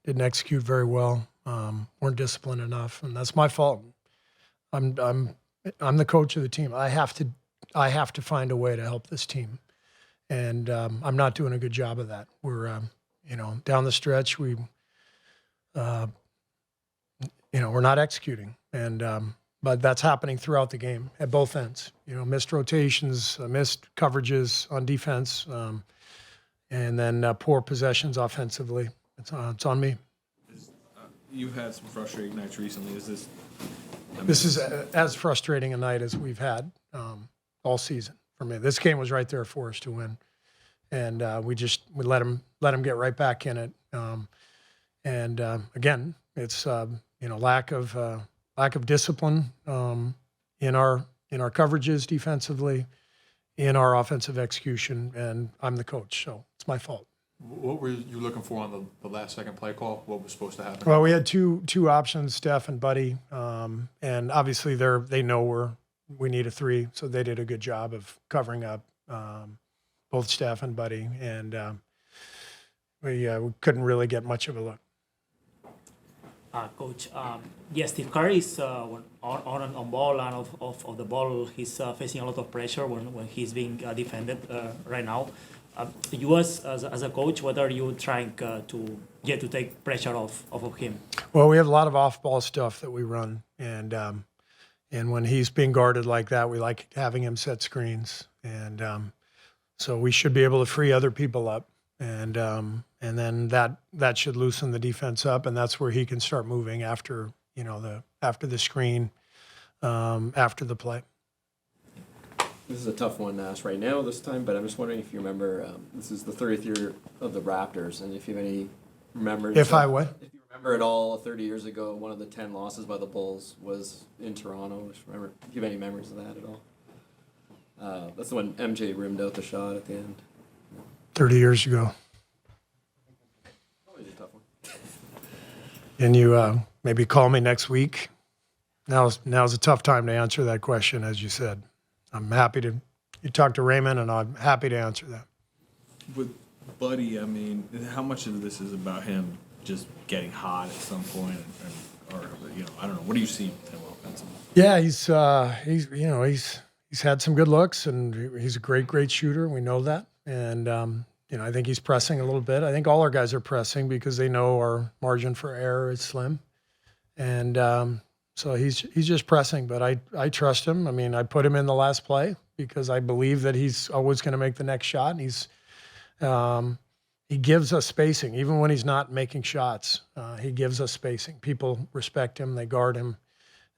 didn't execute very well, weren't disciplined enough, and that's my fault. I'm the coach of the team. I have to find a way to help this team, and I'm not doing a good job of that. We're down the stretch we're not executing, and but that's happening throughout the game at both ends. Missed rotations, missed coverages on defense, and then poor possessions offensively. It's on me. You've had some frustrating nights recently. This is as frustrating a night as we've had all season for me. This game was right there for us to win, and we let them get right back in it. Again, it's lack of discipline in our coverages defensively, in our offensive execution, and I'm the coach, so it's my fault. What were you looking for on the last second play call? What was supposed to happen? Well, we had two options, Steph and Buddy, and obviously they know we need a three, so they did a good job of covering up both Steph and Buddy, and we couldn't really get much of a look. Coach, yes, Steve Kerr is on ball and off the ball. He's facing a lot of pressure when he's being defended right now. You as a coach, what are you trying to take pressure off of him? Well, we have a lot of off-ball stuff that we run, and when he's being guarded like that, we like having him set screens, and so we should be able to free other people up, and then that should loosen the defense up, and that's where he can start moving after the screen, after the play. This is a tough one to ask right now this time, but I'm just wondering if you remember, this is the 30th year of the Raptors, and if you have any memories. If you remember at all, 30 years ago, one of the 10 losses by the Bulls was in Toronto. Just remember, if you have any memories of that at all. That's the one MJ rimmed out the shot at the end. 30 years ago. Always a tough one. Can you maybe call me next week? Now's a tough time to answer that question, as you said. I'm happy to. You talk to Raymond, and I'm happy to answer that. With Buddy, I mean, how much of this is about him just getting hot at some point, or I don't know. What do you see with him offensively? Yeah, he's had some good looks, and he's a great shooter. We know that, and I think he's pressing a little bit. I think all our guys are pressing because they know our margin for error is slim, and so he's just pressing. But I trust him. I mean, I put him in the last play because I believe that he's always going to make the next shot, and he gives us spacing even when he's not making shots. He gives us spacing. People respect him. They guard him.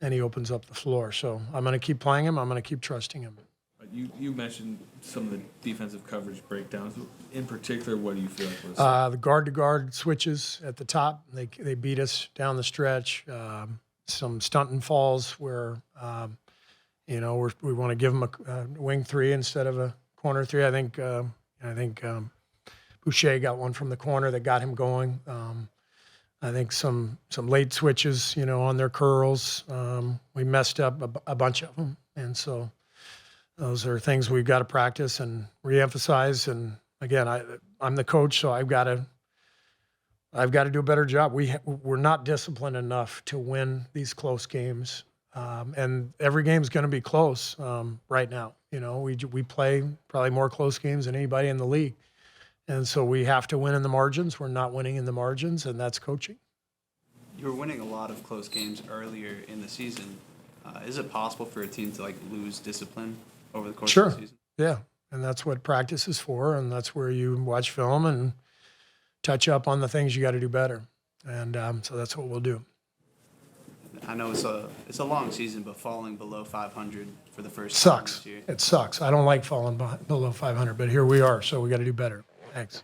And he opens up the floor. So I'm going to keep playing him. I'm going to keep trusting him. You mentioned some of the defensive coverage breakdowns. In particular, what do you feel like was the guard-to-guard switches at the top? They beat us down the stretch. Some stunt and falls where we want to give them a wing three instead of a corner three. I think Boucher got one from the corner that got him going. I think some late switches, on their curls. We messed up a bunch of them, and so those are things we've got to practice and reemphasize. And again, I'm the coach, so I've got to do a better job. We're not disciplined enough to win these close games, and every game's going to be close right now. We play probably more close games than anybody in the league. And so we have to win in the margins. We're not winning in the margins, and that's coaching. You were winning a lot of close games earlier in the season. Is it possible for a team to lose discipline over the course of the season? Yeah, and that's what practice is for, and that's where you watch film and touch up on the things you got to do better. And so that's what we'll do. I know it's a long season, but falling below 500 for the first sucks. time this year. It sucks. I don't like falling below 500, but here we are, so we got to do better. Thanks.